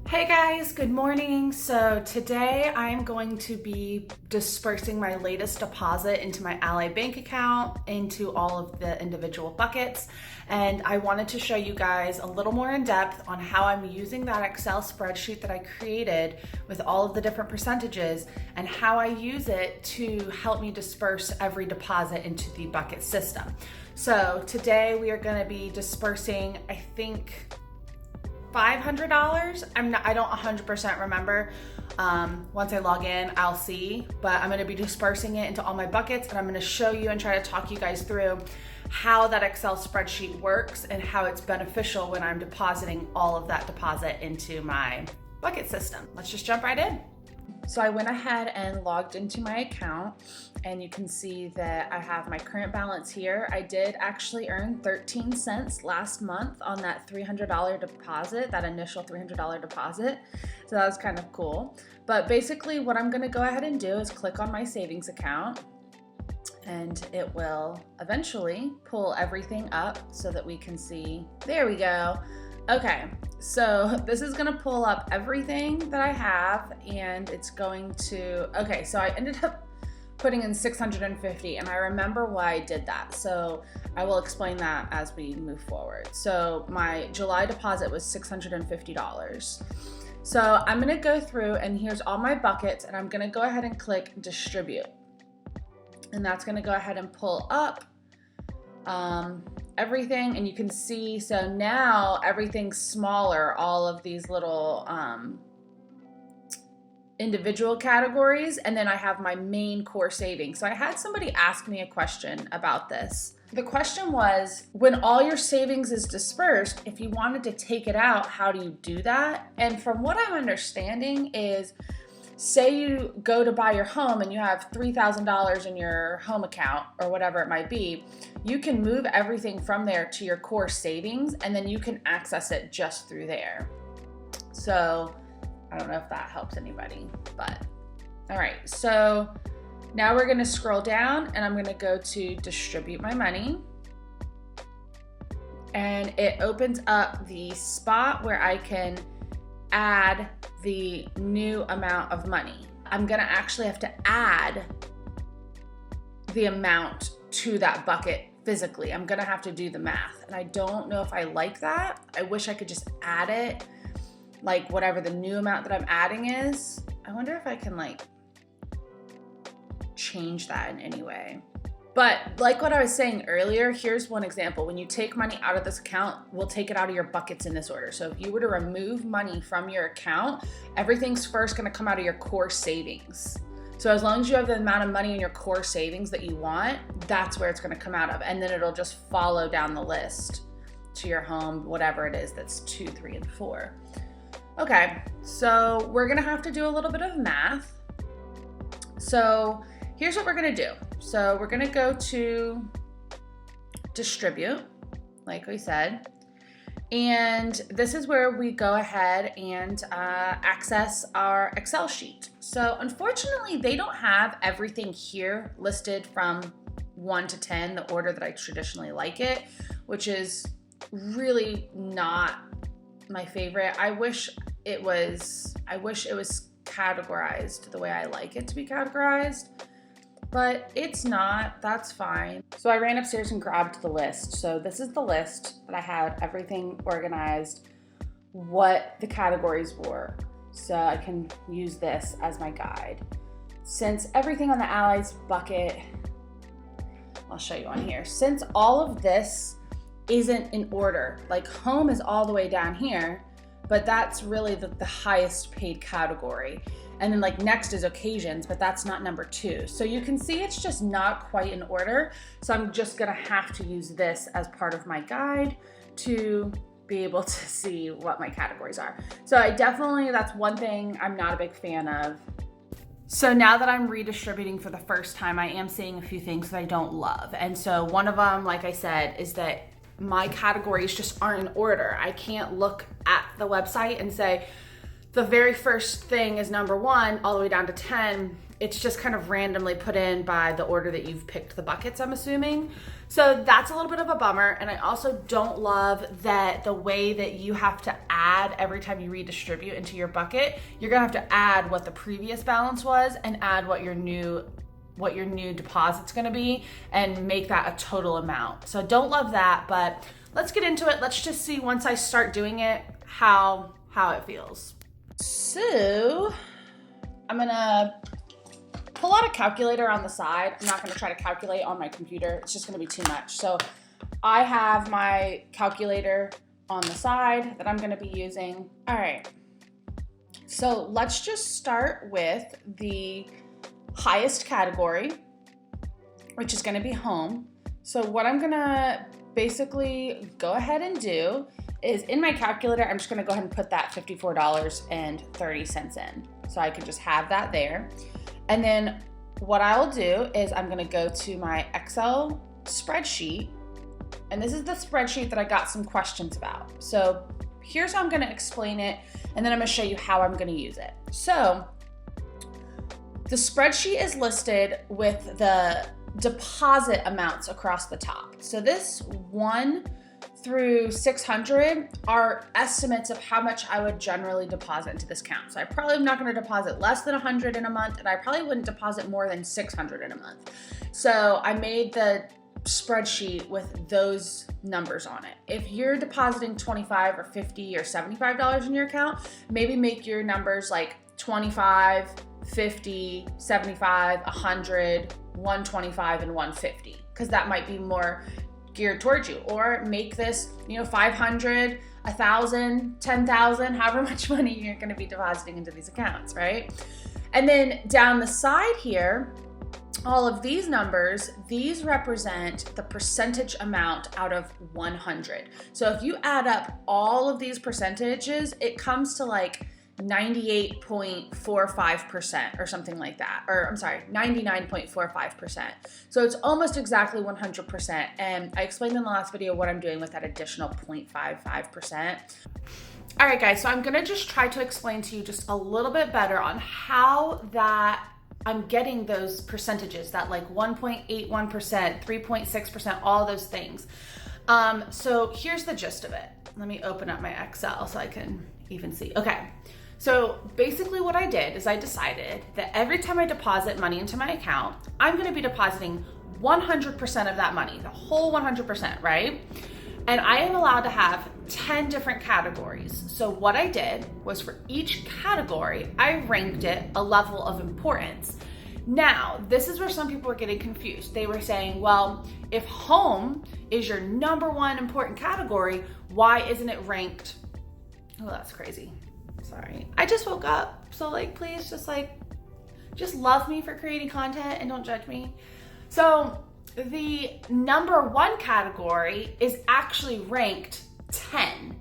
Hey guys, good morning. So today I'm going to be dispersing my latest deposit into my Ally bank account into all of the individual buckets. And I wanted to show you guys a little more in depth on how I'm using that Excel spreadsheet that I created with all of the different percentages and how I use it to help me disperse every deposit into the bucket system. So today we are going to be dispersing, I think, $500. I don't 100% remember. Once I log in, I'll see, but I'm gonna be dispersing it into all my buckets, and I'm gonna show you and try to talk you guys through how that Excel spreadsheet works and how it's beneficial when I'm depositing all of that deposit into my bucket system. Let's just jump right in. So I went ahead and logged into my account, and you can see that I have my current balance here. I did actually earn 13 cents last month on that $300 deposit, that initial $300 deposit. So that was kind of cool. But basically what I'm gonna go ahead and do is click on my savings account, and it will eventually pull everything up so that we can see. There we go. Okay, so this is gonna pull up everything that I have, and it's going to, okay, so I ended up putting in 650, and I remember why I did that. So I will explain that as we move forward. So my July deposit was $650. So I'm gonna go through, and here's all my buckets, and I'm gonna go ahead and click distribute. And that's gonna go ahead and pull up everything, and you can see, so now everything's smaller, all of these little individual categories, and then I have my main core savings. So I had somebody ask me a question about this. The question was, when all your savings is dispersed, if you wanted to take it out, how do you do that? And from what I'm understanding is, say you go to buy your home and you have $3,000 in your home account or whatever it might be, you can move everything from there to your core savings, and then you can access it just through there. So I don't know if that helps anybody, but all right. So now we're gonna scroll down, and I'm gonna go to distribute my money. And it opens up the spot where I can add the new amount of money. I'm gonna actually have to add the amount to that bucket physically. I'm gonna have to do the math, and I don't know if I like that. I wish I could just add it, like whatever the new amount that I'm adding is. I wonder if I can like change that in any way. But like what I was saying earlier, here's one example. When you take money out of this account, we'll take it out of your buckets in this order. So if you were to remove money from your account, everything's first gonna come out of your core savings. So as long as you have the amount of money in your core savings that you want, that's where it's gonna come out of. And then it'll just follow down the list to your home, whatever it is that's 2, 3, and 4. Okay, so we're gonna have to do a little bit of math. So here's what we're gonna do. So we're gonna go to distribute, like we said, and this is where we go ahead and access our Excel sheet. So unfortunately, they don't have everything here listed from 1 to 10, the order that I traditionally like it, which is really not my favorite. I wish it was categorized the way I like it to be categorized, but it's not. That's fine. So I ran upstairs and grabbed the list. So this is the list that I had everything organized, what the categories were. So I can use this as my guide. Since everything on the Allies bucket, I'll show you on here. Since all of this isn't in order, like home is all the way down here, but that's really the highest paid category. And then like next is occasions, but that's not number 2. So you can see it's just not quite in order. So I'm just gonna have to use this as part of my guide to be able to see what my categories are. So that's one thing I'm not a big fan of. So now that I'm redistributing for the first time, I am seeing a few things that I don't love. And so one of them, like I said, is that my categories just aren't in order. I can't look at the website and say, the very first thing is number 1 all the way down to 10, it's just kind of randomly put in by the order that you've picked the buckets, I'm assuming. So that's a little bit of a bummer. And I also don't love that the way that you have to add every time you redistribute into your bucket, you're gonna have to add what the previous balance was and add what your new deposit's gonna be and make that a total amount. So I don't love that, but let's get into it. Let's just see once I start doing it, how it feels. So I'm gonna pull out a calculator on the side. I'm not gonna try to calculate on my computer. It's just gonna be too much. So I have my calculator on the side that I'm gonna be using. All right, so let's just start with the highest category, which is gonna be home. So what I'm gonna basically go ahead and do is in my calculator, I'm just gonna go ahead and put that $54.30 in. So I can just have that there. And then what I'll do is I'm gonna go to my Excel spreadsheet, and this is the spreadsheet that I got some questions about. So here's how I'm gonna explain it, and then I'm gonna show you how I'm gonna use it. So the spreadsheet is listed with the deposit amounts across the top. So this 1 through 600 are estimates of how much I would generally deposit into this account. So I probably am not going to deposit less than 100 in a month, and I probably wouldn't deposit more than 600 in a month. So I made the spreadsheet with those numbers on it. If you're depositing $25 or $50 or $75 in your account, maybe make your numbers like 25, 50, 75, 100, 125, and 150, because that might be more geared towards you. Or make this, 500, 1,000, 10,000, however much money you're going to be depositing into these accounts, right? And then down the side here, all of these numbers, these represent the percentage amount out of 100. So if you add up all of these percentages, it comes to like 98.45% or something like that. Or I'm sorry, 99.45%. So it's almost exactly 100%. And I explained in the last video what I'm doing with that additional 0.55%. All right, guys, so I'm gonna just try to explain to you just a little bit better on how that I'm getting those percentages, that like 1.81%, 3.6%, all those things. So here's the gist of it. Let me open up my Excel so I can even see. Okay, so basically what I did is I decided that every time I deposit money into my account, I'm gonna be depositing 100% of that money, the whole 100%, right? And I am allowed to have 10 different categories. So what I did was for each category, I ranked it a level of importance. Now, this is where some people were getting confused. They were saying, well, if home is your number one important category, why isn't it ranked? Oh, that's crazy. Sorry. I just woke up. So please just love me for creating content and don't judge me. So the number one category is actually ranked 10.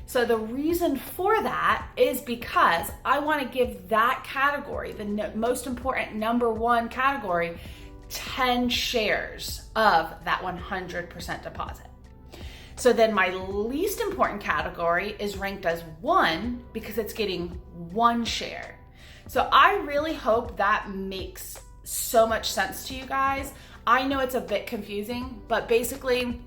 So the reason for that is because I want to give that category, the most important number one category, 10 shares of that 100% deposit. So then my least important category is ranked as 1 because it's getting 1 share. So I really hope that makes so much sense to you guys. I know it's a bit confusing, but basically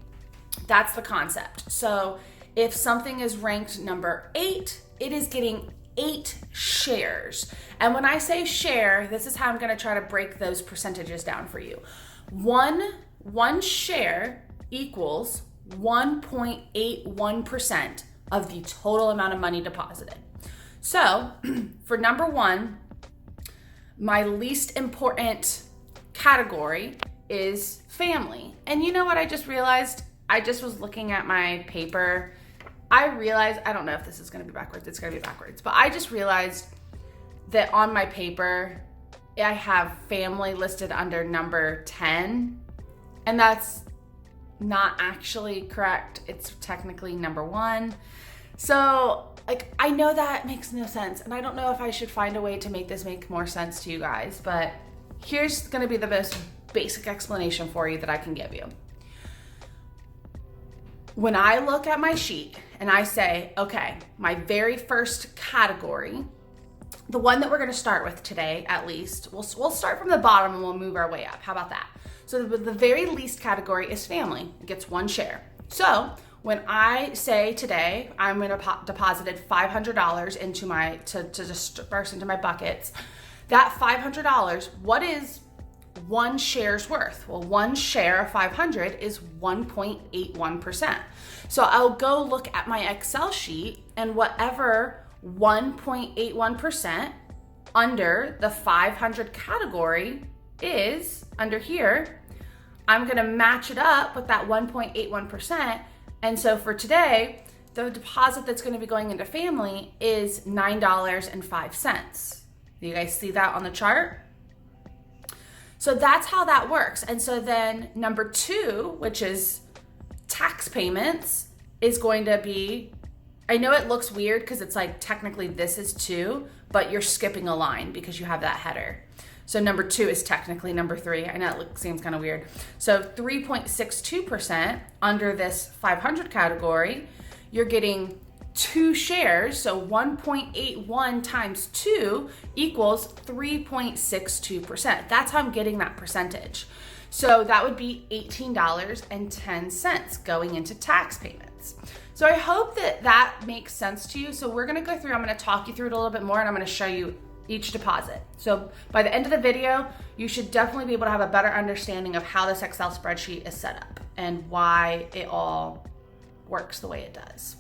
that's the concept. So if something is ranked number 8, it is getting 8 shares. And when I say share, this is how I'm gonna try to break those percentages down for you. One share equals 1.81% of the total amount of money deposited. So for number 1, my least important category is family. And you know what I just realized? I just was looking at my paper. I realized, I don't know if this is gonna be backwards, it's gonna be backwards, but I just realized that on my paper, I have family listed under number 10, and that's not actually correct. It's technically number 1. So I know that makes no sense, and I don't know if I should find a way to make this make more sense to you guys, but here's gonna be the most basic explanation for you that I can give you. When I look at my sheet and I say, okay, my very first category the one that we're gonna start with today, at least, we'll start from the bottom and we'll move our way up. How about that? So the very least category is family. It gets 1 share. So when I say today, I'm gonna deposited $500 into to disperse into my buckets, that $500, what is 1 share's worth? Well, 1 share of 500 is 1.81%. So I'll go look at my Excel sheet, and whatever 1.81% under the 500 category is under here, I'm gonna match it up with that 1.81%. And so for today, the deposit that's gonna be going into family is $9.05. You guys see that on the chart? So that's how that works. And so then number 2, which is tax payments, is going to be, I know it looks weird because it's like technically this is 2, but you're skipping a line because you have that header. So number 2 is technically number 3. I know it seems kind of weird. So 3.62% under this 500 category, you're getting 2 shares. So 1.81 times 2 equals 3.62%. That's how I'm getting that percentage. So that would be $18.10 going into tax payments. So I hope that that makes sense to you. So we're gonna go through, I'm gonna talk you through it a little bit more, and I'm gonna show you each deposit. So by the end of the video, you should definitely be able to have a better understanding of how this Excel spreadsheet is set up and why it all works the way it does.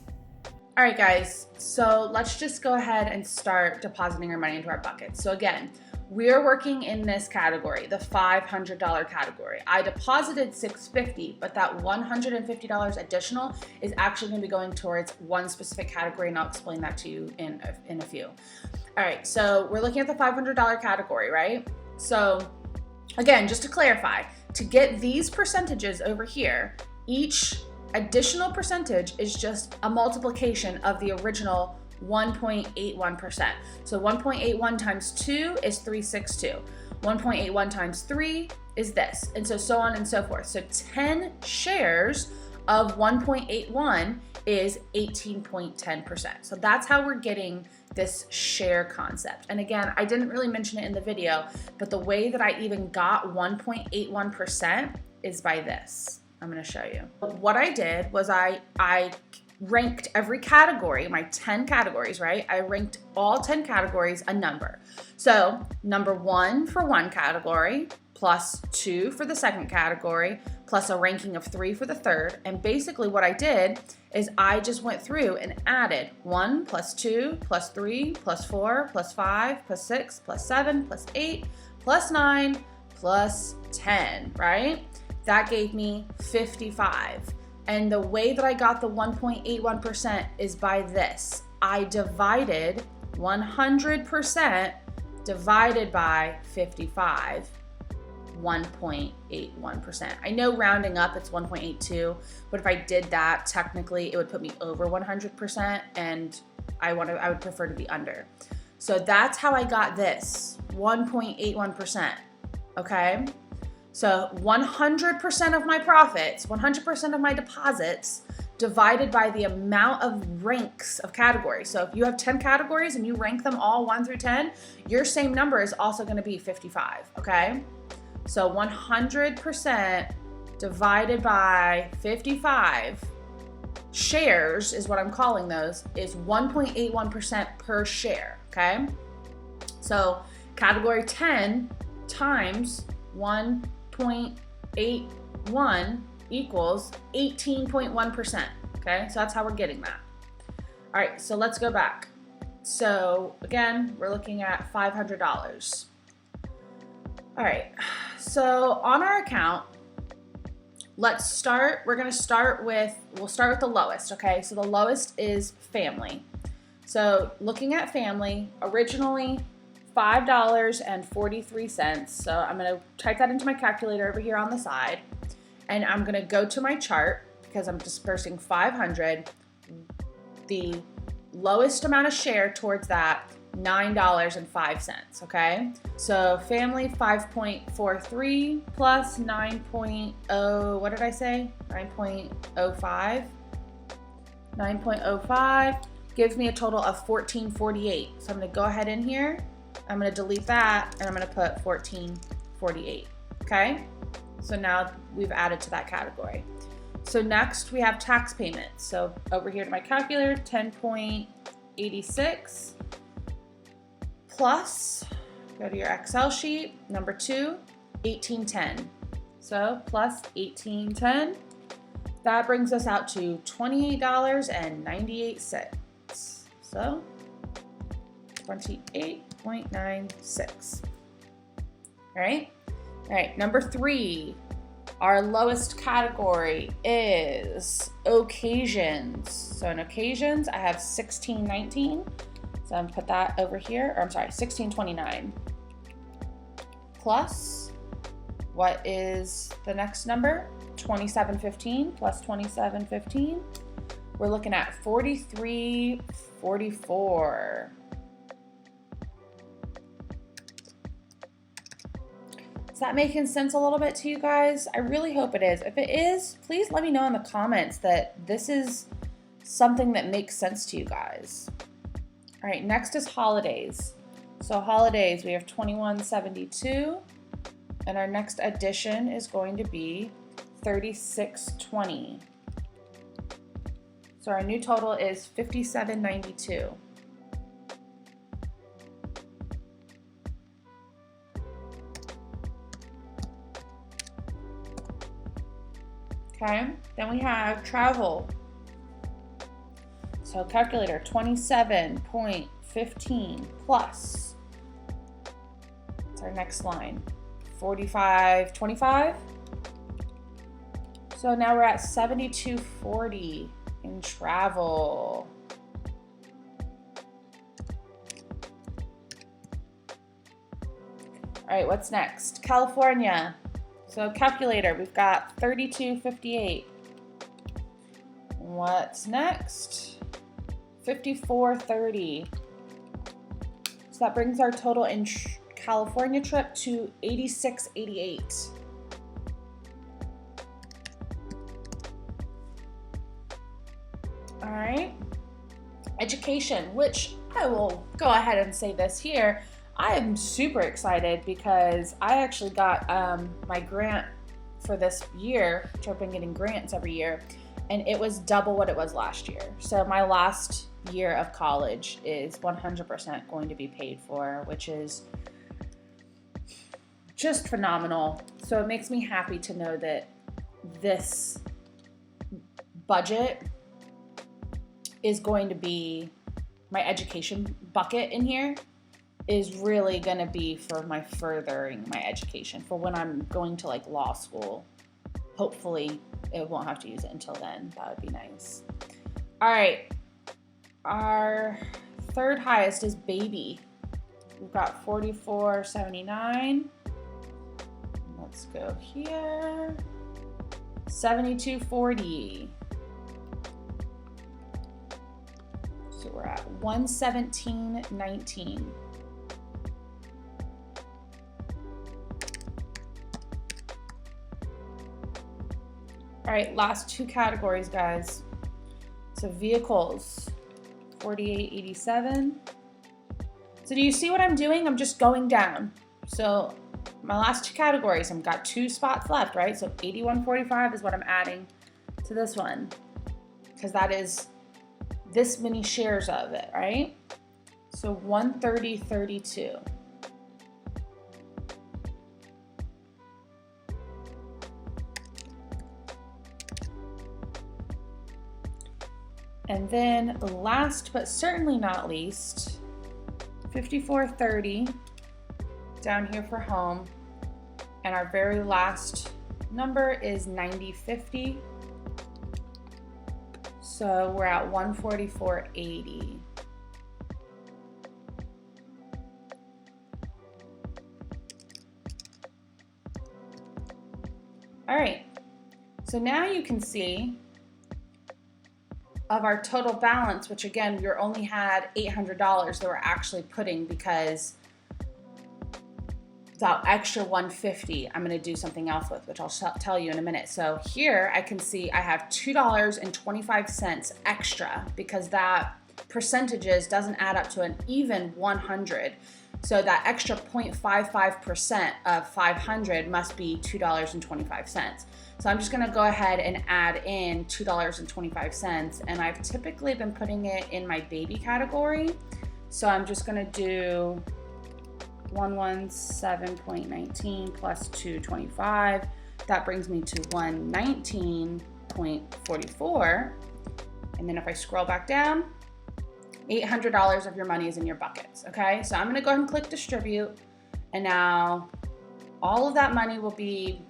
All right, guys, so let's just go ahead and start depositing our money into our bucket. So again, we're working in this category, the $500 category. I deposited $650, but that $150 additional is actually gonna be going towards one specific category, and I'll explain that to you in a few. All right, so we're looking at the $500 category, right? So again, just to clarify, to get these percentages over here, each additional percentage is just a multiplication of the original 1.81%. So 1.81 times 2 is 362. 1.81 times 3 is this, and so on and so forth. So 10 shares of 1.81 is 18.10%. So that's how we're getting this share concept. And again, I didn't really mention it in the video, but the way that I even got 1.81% is by this. I'm gonna show you. What I did was I ranked every category, my 10 categories, right? I ranked all 10 categories a number. So number 1 for one category, plus 2 for the second category, plus a ranking of 3 for the third. And basically what I did is I just went through and added 1 plus 2 plus 3 plus 4 plus 5 plus 6 plus 7 plus 8 plus 9 plus 10, right? That gave me 55. And the way that I got the 1.81% is by this. I divided 100% divided by 55, 1.81%. I know rounding up it's 1.82, but if I did that, technically it would put me over 100%, and I would prefer to be under. So that's how I got this 1.81%, okay? So 100% of my profits, 100% of my deposits divided by the amount of ranks of categories. So if you have 10 categories and you rank them all 1 through 10, your same number is also gonna be 55, okay? So 100% divided by 55 shares is what I'm calling those, is 1.81% per share, okay? So category 10 times 1.81 equals 18.1%, okay? So that's how we're getting that. All right, so let's go back. So again, we're looking at $500. All right, so on our account, we'll start with the lowest, okay? So the lowest is family. So looking at family, originally $5.43. So I'm gonna type that into my calculator over here on the side, and I'm gonna go to my chart because I'm dispersing 500. The lowest amount of share towards that, $9.05, okay? So family 5.43 plus 9.0, what did I say? 9.05. 9.05 gives me a total of 1448. So I'm gonna go ahead in here, I'm gonna delete that, and I'm gonna put 1448, okay? So now we've added to that category. So next we have tax payments. So over here to my calculator, 10.86 plus, go to your Excel sheet, number 2, 1810. So plus 1810, that brings us out to $28.98. So 28.96. All right. All right, number 3, our lowest category is occasions. So in occasions, I have 1619. So I'm gonna put that over here, or I'm sorry, 1629. Plus, what is the next number? 2715 plus 2715. We're looking at 4344. Is that making sense a little bit to you guys? I really hope it is. If it is, please let me know in the comments that this is something that makes sense to you guys. All right, next is holidays. So holidays, we have 2172, and our next addition is going to be 3620. So our new total is 5792. Okay, then we have travel. So calculator, 27.15 plus, that's our next line, 45.25. So now we're at 72.40 in travel. All right, what's next? California. So calculator, we've got 32.58. What's next? 54.30. So that brings our total in California trip to 86.88. All right. Education, which I will go ahead and say this here. I am super excited because I actually got my grant for this year, which I've been getting grants every year, and it was double what it was last year. So my last year of college is 100% going to be paid for, which is just phenomenal. So it makes me happy to know that this budget is going to be, my education bucket in here is really going to be for my furthering my education for when I'm going to like law school. Hopefully it won't have to use it until then. That would be nice. All right. Our third highest is baby. We've got 44.79. Let's go here. 72.40. So we're at 117.19. All right, last two categories, guys. So vehicles, 48.87. So do you see what I'm doing? I'm just going down. So my last two categories, I've got 2 spots left, right? So 81.45 is what I'm adding to this one, because that is this many shares of it, right? So 130.32. And then last but certainly not least, 54.30 down here for home. And our very last number is 90.50. So we're at 144.80. All right, so now you can see of our total balance, which again, we only had $800 that we're actually putting, because that extra 150 I'm gonna do something else with, which I'll tell you in a minute. So here I can see I have $2.25 extra, because that percentages doesn't add up to an even 100. So that extra 0.55% of 500 must be $2.25. So I'm just gonna go ahead and add in $2.25, and I've typically been putting it in my baby category. So I'm just gonna do 117.19 plus 225. That brings me to 119.44. And then if I scroll back down, $800 of your money is in your buckets, okay? So I'm gonna go ahead and click distribute, and now all of that money will be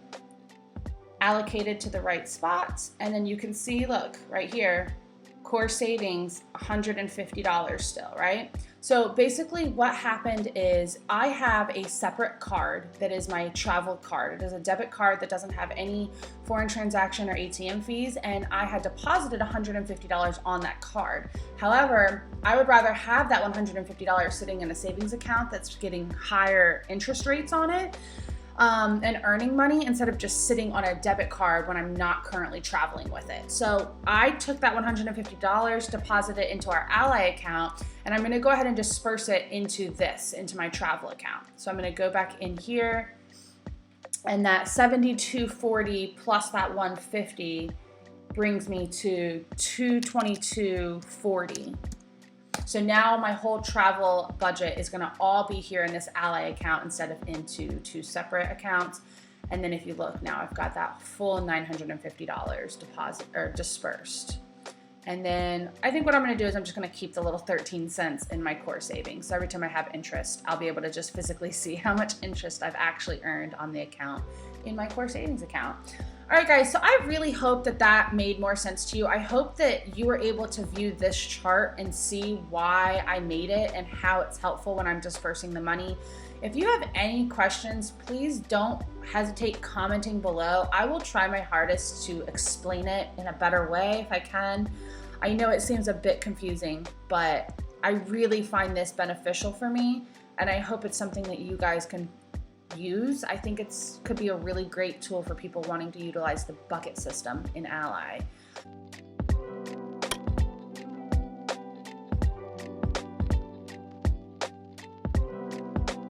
allocated to the right spots. And then you can see, look, right here, core savings, $150 still, right? So basically what happened is I have a separate card that is my travel card. It is a debit card that doesn't have any foreign transaction or ATM fees, and I had deposited $150 on that card. However, I would rather have that $150 sitting in a savings account that's getting higher interest rates on it, and earning money, instead of just sitting on a debit card when I'm not currently traveling with it. So I took that $150, deposited it into our Ally account, and I'm gonna go ahead and disperse it into my travel account. So I'm gonna go back in here, and that 7240 plus that 150 brings me to 222.40. So now my whole travel budget is gonna all be here in this Ally account instead of into two separate accounts. And then if you look now, I've got that full $950 deposit or dispersed. And then I think what I'm gonna do is I'm just gonna keep the little 13 cents in my core savings. So every time I have interest, I'll be able to just physically see how much interest I've actually earned on the account in my core savings account. All right, guys, so I really hope that that made more sense to you. I hope that you were able to view this chart and see why I made it and how it's helpful when I'm dispersing the money. If you have any questions, please don't hesitate commenting below. I will try my hardest to explain it in a better way if I can. I know it seems a bit confusing, but I really find this beneficial for me, and I hope it's something that you guys can use. I think could be a really great tool for people wanting to utilize the bucket system in Ally.